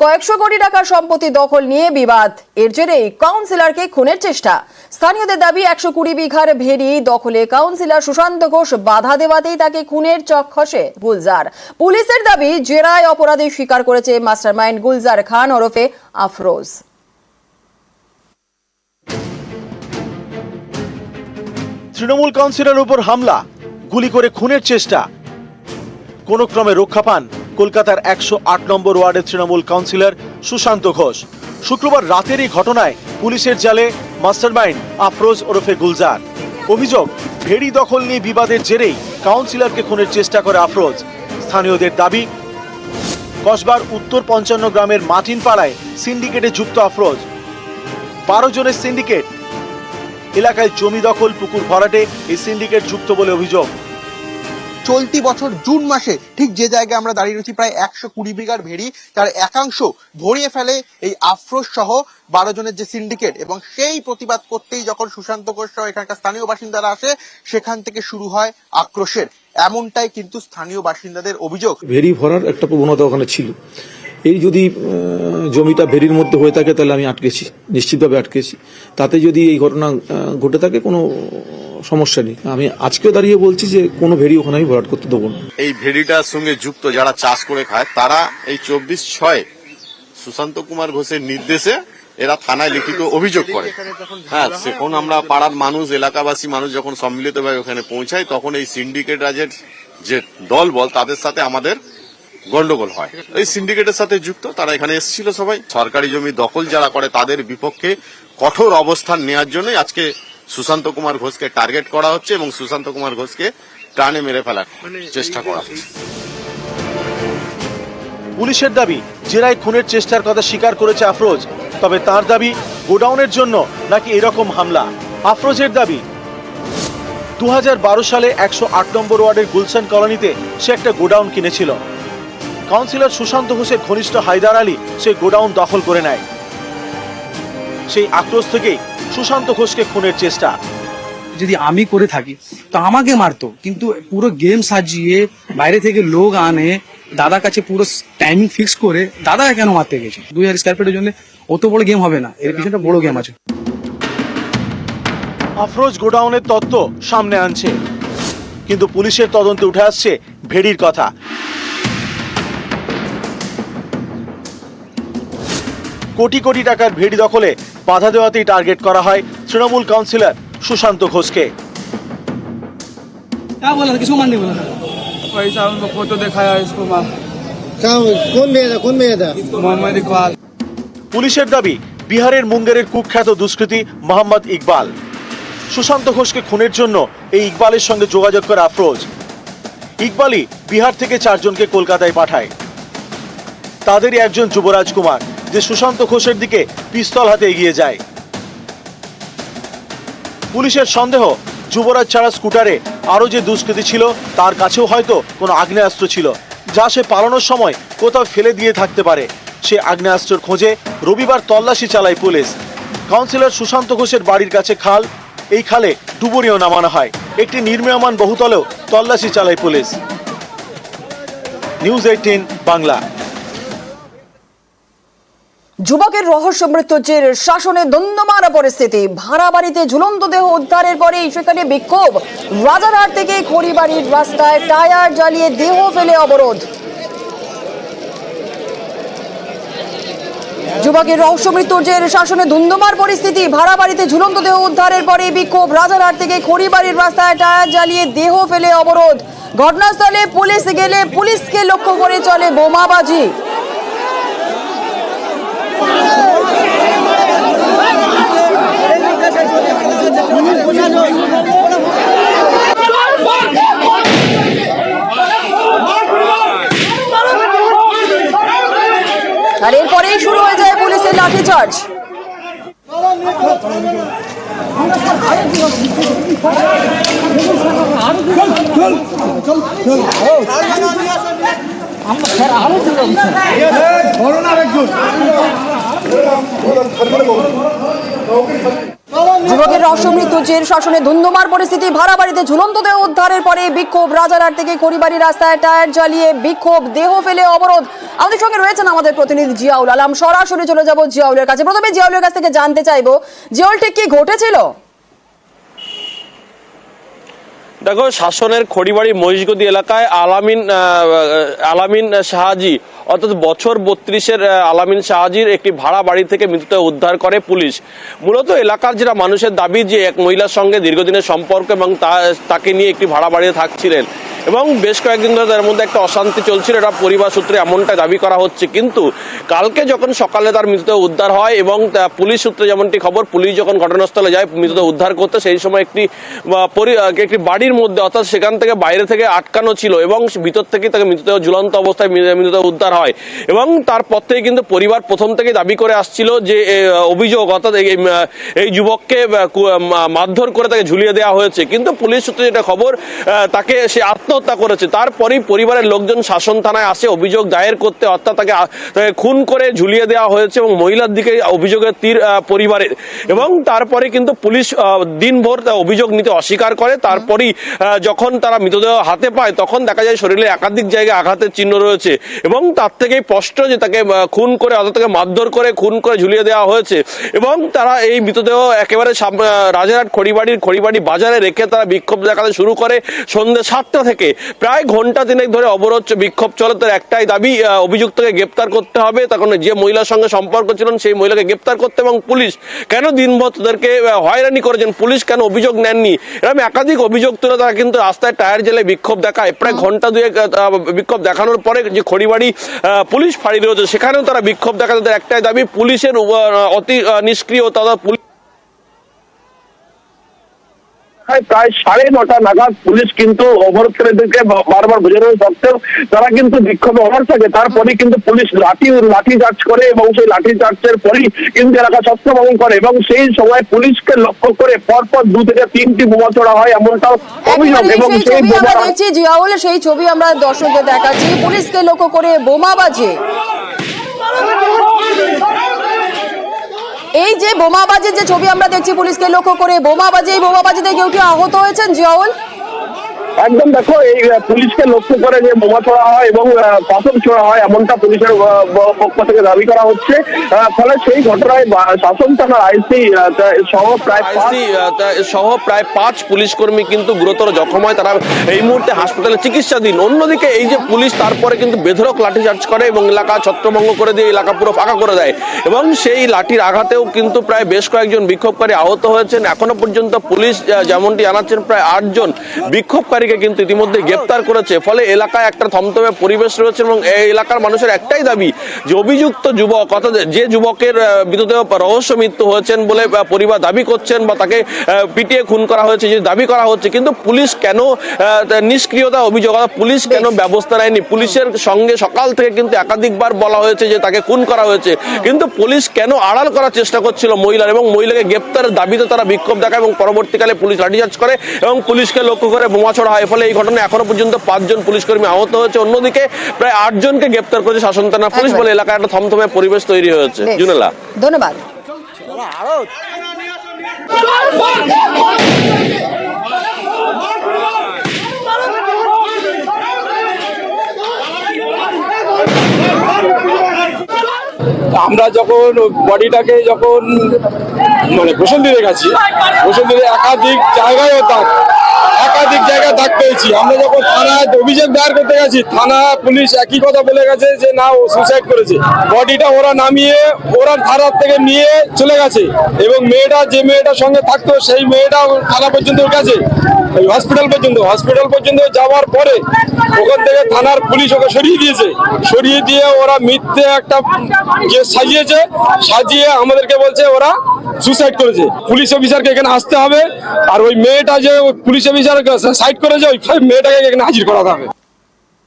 কয়েকশো কোটি টাকার সম্পত্তি দখল নিয়ে বিবাদ, এর জেরেই কাউন্সিলরকে খুনের চেষ্টা। স্থানীয়দের দাবি 120 বিঘার ভেড়ি দখলে কাউন্সিলর সুশান্ত ঘোষ বাধা দেওয়াতেই তাকে খুনের চক খসে গুলজার। পুলিশের দাবি জেরায় অপরাধী স্বীকার করেছে মাস্টারমাইন্ড গুলজার খান ওরফে আফরোজ। তৃণমূল কাউন্সিলরের উপর হামলা, গুলি করে খুনের চেষ্টা, কোন ক্রমে রক্ষা পান কলকাতার 108 নম্বর ওয়ার্ডের তৃণমূল কাউন্সিলর সুশান্ত ঘোষ। শুক্রবার রাতের এই ঘটনায় পুলিশের জালে মাস্টারমাইন্ড আফরোজ ওরফে গুলজার। অভিযোগ, ভেড়ি দখল নিয়ে বিবাদের জেরেই কাউন্সিলরকে খুনের চেষ্টা করে আফরোজ। স্থানীয়দের দাবি, কসবার উত্তর 55 গ্রামের মাটিনপাড়ায় সিন্ডিকেটে যুক্ত আফরোজ। 12 জনের সিন্ডিকেট। এলাকায় জমি দখল, পুকুর ভরাটে এই সিন্ডিকেট যুক্ত বলে অভিযোগ। চলতি বছর জুন মাসে ঠিক যে জায়গায় আমরা দাঁড়িয়ে রয়েছি, প্রায় 120 বিঘার ভেড়ি, তার একাংশ ভরিয়ে ফেলে এই আফরোজ সহ 12 জনের যে সিন্ডিকেট। এবং সেই প্রতিবাদ করতেই যখন সুশান্ত ঘোষ সহ এখানকার স্থানীয় বাসিন্দারা আসে, সেখান থেকে শুরু হয় আক্রোশের। এমনটাই কিন্তু স্থানীয় বাসিন্দাদের অভিযোগ। ভেড়ি ভরার একটা প্রবণতা ওখানে ছিল। এই যদি জমিটা ভেড়ির মধ্যে হয়ে থাকে তাহলে আমি আটকেছি, নিশ্চিতভাবে আটকেছি। তাতে যদি এই ঘটনা ঘটে থাকে কোনো সমস্যা নেই। আমি আজকেও দাঁড়িয়ে বলছি যে কোনো ভেড়ি ওখানে আমি ভরাট করতে দেবো না। এই ভেড়িটার সঙ্গে যুক্ত যারা চাষ করে খায়, তারা এই 24/6 সুশান্ত কুমার ঘোষের নির্দেশে এরা থানায় লিখিত অভিযোগ করে। হ্যাঁ, সেখন আমরা পাড়ার মানুষ, এলাকাবাসী মানুষ যখন সম্মিলিতভাবে ওখানে পৌঁছায়, তখন এই সিন্ডিকেট রাজের যে দল বল, তাদের সাথে আমাদের গন্ডগোল হয়। এই সিন্ডিকেটের সাথে যুক্ত তারা এখানে এসেছিল সবাই। সরকারি জমি দখল যারা করে তাদের বিপক্ষে কঠোর অবস্থান নেওয়ার জন্য আজকে সুশান্ত কুমার ঘোষকে টার্গেট করা হচ্ছে এবং সুশান্ত কুমার ঘোষকে প্রাণে মেরে ফেলার চেষ্টা করা হচ্ছে। পুলিশের দাবি, জেরায় খুনের চেষ্টার কথা স্বীকার করেছে আফরোজ। তবে তার দাবি, গোডাউনের জন্য নাকি এরকম হামলা। আফরোজের দাবি, 2012 সালে 108 নম্বর ওয়ার্ডের গুলশান কলোনিতে সে একটা গোডাউন কিনেছিল। কাউন্সিলর সুশান্ত ঘোষের ঘনিষ্ঠ হায়দার আলী সেই গোডাউন দখল করে নেয়। সেই আক্রোশ থেকেই সুশান্ত ঘোষকে খুনের চেষ্টা। যদি আমি করে থাকি তো আমাকে মারতো, কিন্তু পুরো গেম সাজিয়ে বাইরে থেকে লোক আনে, দাদার কাছে পুরো টাইমিং ফিক্স করে দাদাকে কেন মারতে গেছে? 2000 স্কয়ার ফিটের জন্য অত বড় গেম হবে না, এর পিছনে বড় গেম আছে। আফরোজ গোডাউনের তত্ত্ব সামনে আনছে, কিন্তু পুলিশের তদন্তে উঠে আসছে ভেড়ির কথা। কোটি কোটি টাকার ভেড়ি দখলে বাধা দেওয়াতেই টার্গেট করা হয় তৃণমূল কাউন্সিলর সুশান্ত ঘোষকে। পুলিশের দাবি, বিহারের মুঙ্গেরের কুখ্যাত দুষ্কৃতী মোহাম্মদ ইকবাল। সুশান্ত ঘোষকে খুনের জন্য এই ইকবালের সঙ্গে যোগাযোগ করে আফরোজ। ইকবালই বিহার থেকে 4 জনকে কলকাতায় পাঠায়। তাদেরই একজন যুবরাজ কুমার, যে সুশান্ত ঘোষের দিকে পিস্তল হাতে এগিয়ে যায়। পুলিশের সন্দেহ, যুবরাজ ছাড়া স্কুটারে আরো যে দুষ্কৃতী ছিল তার কাছেও হয়তো কোনো আগ্নেয়াস্ত্র ছিল, যা সে পালানোর সময় কোথাও ফেলে দিয়ে থাকতে পারে। সে আগ্নেয়াস্ত্রের খোঁজে রবিবার তল্লাশি চালায় পুলিশ। কাউন্সিলর সুশান্ত ঘোষের বাড়ির কাছে খাল, এই খালে ডুবুরিও নামানো হয়। একটি নির্মীয়মান বহুতলেও তল্লাশি চালায় পুলিশ। নিউজ 18 বাংলা। যুবকের রহস্য মৃত্যুর জের শাসনে দ্বন্দ্বমারা পরিস্থিতি। ভাড়া বাড়িতে ঝুলন্ত দেহ উদ্ধারের পরেই সেখানে বিক্ষোভ। রাজারহাট থেকে খড়িবাড়ির রাস্তায় টায়ার জ্বালিয়ে দেহ ফেলে অবরোধ। যুবকের রহস্য মৃত্যুর জের শাসনে ধুন্ধুমার পরিস্থিতি। ভাড়া বাড়িতে ঝুলন্ত দেহ উদ্ধারের পরে বিক্ষোভ। রাজারহাট থেকে খড়িবাড়ির রাস্তায় টায়ার জ্বালিয়ে দেহ ফেলে অবরোধ। ঘটনাস্থলে পুলিশ গেলে পুলিশকে লক্ষ্য করে চলে বোমাবাজি। আর এরপরেই শুরু হয়ে যায় পুলিশের লাঠিচার্জ। যুবকের রহস্য মৃত্যু, জেল শাসনে ধুন্ধুমার পরিস্থিতি, ভাড়া বাড়িতে ঝুলন্ত দেহ উদ্ধারের পরে বিক্ষোভ, রাজারহাট থেকে খড়িবাড়ি রাস্তায় টায়ার জ্বালিয়ে বিক্ষোভ, দেহ ফেলে অবরোধ। আমাদের সঙ্গে রয়েছেন আমাদের প্রতিনিধি জিয়াউল আলম, সরাসরি চলে যাব জিয়াউলের কাছে। প্রথমে জিয়াউলের কাছ থেকে জানতে চাইবো, জিয়াউল ঠিক কি ঘটেছিল? দেখো, শাসনের খড়িবাড়ি মহিষগদি এলাকায় আলামিন শাহাজি অর্থাৎ বছর 32-এর আলামিন শাহাজির একটি ভাড়া বাড়ি থেকে মৃতদেহ উদ্ধার করে পুলিশ। মূলত এলাকার যারা মানুষের দাবি যে এক মহিলার সঙ্গে দীর্ঘদিনের সম্পর্ক এবং তাকে নিয়ে একটি ভাড়া বাড়িতে থাকছিলেন এবং বেশ কয়েকদিন ধরে তার মধ্যে একটা অশান্তি চলছিল, এটা পরিবার সূত্রে এমনটা দাবি করা হচ্ছে। কিন্তু কালকে যখন সকালে তার মৃতদেহ উদ্ধার হয় এবং পুলিশ সূত্রে যেমনটি খবর, পুলিশ যখন ঘটনাস্থলে যায় মৃতদেহ উদ্ধার করতে, সেই সময় একটি বাড়ির মধ্যে অর্থাৎ সেখান থেকে বাইরে থেকে আটকানো ছিল এবং ভিতর থেকে তাকে মৃতদেহ ঝুলন্ত অবস্থায় মৃতদেহ উদ্ধার হয়। এবং তারপর থেকে কিন্তু পরিবার প্রথম থেকে দাবি করে আসছিল যে অভিযোগ অর্থাৎ এই যুবককে মারধর করে তাকে ঝুলিয়ে দেওয়া হয়েছে। কিন্তু পুলিশ সূত্রে যেটা খবর, তাকে সে আত্মহত্যা করেছে। তারপরেই পরিবারের লোকজন শাসন থানায় আসে অভিযোগ দায়ের করতে, অর্থাৎ তাকে খুন করে ঝুলিয়ে দেওয়া হয়েছে এবং মহিলার দিকে অভিযোগের তীর পরিবারের। এবং তারপরে কিন্তু পুলিশ দিনভর অভিযোগ নিতে অস্বীকার করে। তারপরেই যখন তারা মৃতদেহ হাতে পায় তখন দেখা যায় শরীরে একাধিক জায়গায় আঘাতের চিহ্ন রয়েছে এবং তার থেকেই স্পষ্ট যে তাকে খুন করে অর্থাৎ তাকে মারধর করে খুন করে ঝুলিয়ে দেওয়া হয়েছে। এবং তারা এই মৃতদেহ একেবারে রাজারহাট খড়িবাড়ি বাজারে রেখে তারা বিক্ষোভ দেখাতে শুরু করে। সন্ধ্যে 7টা থেকে প্রায় ঘন্টা 3 ধরে অবরোধ বিক্ষোভ চলে। তার একটাই দাবি, অভিযুক্তকে গ্রেপ্তার করতে হবে, তখন যে মহিলার সঙ্গে সম্পর্ক ছিলেন সেই মহিলাকে গ্রেপ্তার করতে। এবং পুলিশ কেন দিনভর তাদেরকে হয়রানি করেছেন, পুলিশ কেন অভিযোগ নেননি, এরকম একাধিক অভিযোগ তুলে তারা কিন্তু রাস্তায় টায়ার জেলে বিক্ষোভ দেখায়। প্রায় ঘন্টা 2 বিক্ষোভ দেখানোর পরে যে খড়িবাড়ি পুলিশ ফাঁড়ি রয়েছে সেখানেও তারা বিক্ষোভ দেখাতে, তাদের একটাই দাবি পুলিশের অতি নিষ্ক্রিয়তা। প্রায় 9:30 নাগাদ পুলিশ কিন্তু অবরোধকারীদেরকে বারবার বোঝানো সত্ত্বেও তারা কিন্তু বিক্ষোভে অনড় থাকে। তারপরে কিন্তু পুলিশ লাঠি চার্জ করে এবং সেই লাঠি চার্জের পরেই কিন্তু এলাকা ছত্রভঙ্গ করে এবং সেই সময় পুলিশকে লক্ষ্য করে পরপর 2 থেকে 3টি বোমা ছোড়া হয় এমনটাও অভিযোগ। এবং সেই বোমা দেখছি জিয়াউল, সেই ছবি আমরা দর্শকদের দেখাচ্ছি, পুলিশকে লক্ষ্য করে বোমা বাজে। এই যে বোমাবাজির যে ছবি আমরা দেখছি, পুলিশকে লক্ষ্য করে বোমাবাজি, এই বোমাবাজিতে কেউ কি আহত হয়েছেন জিয়াউল? একদম, দেখো এই পুলিশকে লক্ষ্য করে যে বোমা ছোড়া হয় এবং পাথর ছোড়া হয় এমনটা পুলিশের পক্ষ থেকে দাবি করা হচ্ছে। ফলে সেই ঘটনায় শাসন থানার আইসি সহ প্রায় 5 পুলিশ কর্মী কিন্তু গুরুতর জখম হয়, তারা এই মুহূর্তে হাসপাতালে চিকিৎসাধীন। অন্যদিকে এই যে পুলিশ তারপরে কিন্তু বেধড়ক লাঠিচার্জ করে এবং এলাকা ছত্রভঙ্গ করে দিয়ে এলাকা পুরো ফাঁকা করে দেয় এবং সেই লাঠির আঘাতেও কিন্তু প্রায় বেশ কয়েকজন বিক্ষোভকারী আহত হয়েছেন। এখনো পর্যন্ত পুলিশ যেমনটি জানাচ্ছেন প্রায় 8 জন বিক্ষোভকারীকে কিন্তু ইতিমধ্যে গ্রেপ্তার করেছে। ফলে এলাকায় একটা থমথমে পরিবেশ রয়েছে এবং এই এলাকার মানুষের একটাই দাবি যে অভিযুক্ত যুবক অর্থাৎ যে যুবকের মৃতদেহ রহস্য মৃত্যু হয়েছেন বলে পরিবার দাবি করছেন বা তাকে পিটিয়ে খুন করা হয়েছে যে দাবি করা হচ্ছে, কিন্তু পুলিশ কেন নিষ্ক্রিয়তা অভিযোগ, পুলিশ কেন ব্যবস্থা নেয়নি? পুলিশের সঙ্গে সকাল থেকে কিন্তু একাধিকবার বলা হয়েছে যে তাকে খুন করা হয়েছে, কিন্তু পুলিশ কেন আড়াল করার চেষ্টা করছিল মহিলার এবং মহিলাকে গ্রেপ্তারের দাবিতে তারা বিক্ষোভ দেখায় এবং পরবর্তীকালে পুলিশ লাঠিচার্জ করে এবং পুলিশকে লক্ষ্য করে বোমা ছোড়া হয়। ফলে এই ঘটনায় এখনো পর্যন্ত 5 জন পুলিশ কর্মী আহত হয়েছে। অন্যদিকে প্রায় 8 জনকে গ্রেপ্তার করেছে শাসন থানা পুলিশ। বলে এলাকায় একটা থমথমে পরিবেশ তৈরি হয়েছে। জুনেলা, ধন্যবাদ। আমরা যখন বডিটাকে বসন্তীতে গেছি, বসন্তীতে একাধিক জায়গায় দাগ পেয়েছি। আমরা যখন থানায় অভিযোগ দায়ের করতে গেছি, থানা পুলিশ একই কথা বলে গেছে যে না, ও সুইসাইড করেছে। বডিটা ওরা নামিয়ে ওরা থানার থেকে নিয়ে চলে গেছে এবং যে মেয়েটার সঙ্গে থাকতো সেই মেয়েটা থানা পর্যন্ত গেছে, হসপিটাল পর্যন্ত যাওয়ার পরে ওখান থেকে থানার পুলিশ ওকে সরিয়ে দিয়ে ওরা মিথ্যে একটা কেস সাজিয়ে আমাদেরকে বলছে ওরা সুইসাইড করেছে। পুলিশ অফিসারকে এখানে আসতে হবে আর ওই মেয়েটা যে পুলিশ অফিসার সাইড করেছে ওই মেয়েটাকে এখানে হাজির করাতে হবে।